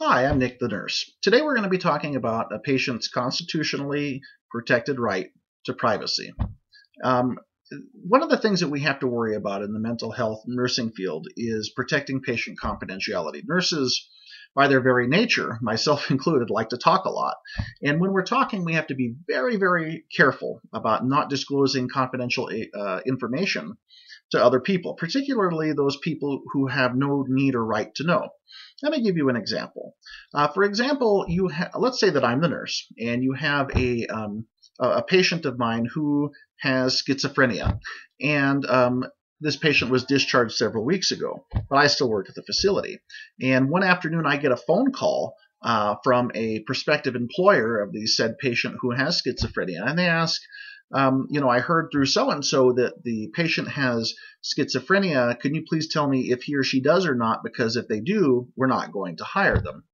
Hi, I'm Nick the nurse. Today we're going to be talking about a patient's constitutionally protected right to privacy. Um, One of the things that we have to worry about in the mental health nursing field is protecting patient confidentiality. Nurses, by their very nature, myself included, like to talk a lot. And when we're talking, we have to be very, very careful about not disclosing confidential information to other people, particularly those people who have no need or right to know. Let me give you an example. For example, let's say that I'm the nurse, and you have a patient of mine who has schizophrenia, and this patient was discharged several weeks ago, but I still work at the facility. And one afternoon, I get a phone call from a prospective employer of the said patient who has schizophrenia, and they ask, I heard through so-and-so that the patient has schizophrenia. Can you please tell me if he or she does or not? Because if they do, we're not going to hire them.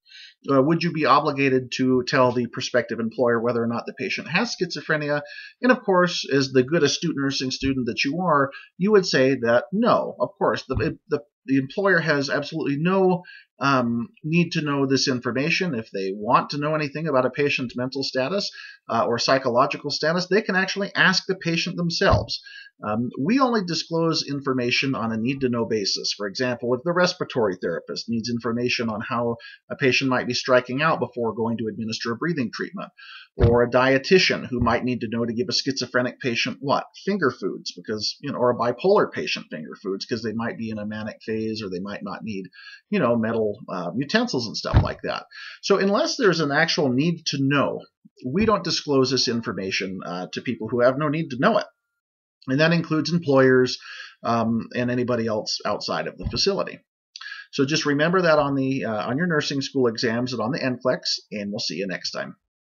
Would you be obligated to tell the prospective employer whether or not the patient has schizophrenia? And of course, as the good astute nursing student that you are, you would say that no, of course, the employer has absolutely no need to know this information. If they want to know anything about a patient's mental status or psychological status, they can actually ask the patient themselves. We only disclose information on a need-to-know basis. For example, if the respiratory therapist needs information on how a patient might be striking out before going to administer a breathing treatment, or a dietitian who might need to know to give a schizophrenic patient what? Finger foods, because, or a bipolar patient finger foods, because they might be in a manic phase or they might not need, metal utensils and stuff like that. So unless there's an actual need to know, we don't disclose this information to people who have no need to know it. And that includes employers and anybody else outside of the facility. So just remember that on your nursing school exams and on the NCLEX, and we'll see you next time.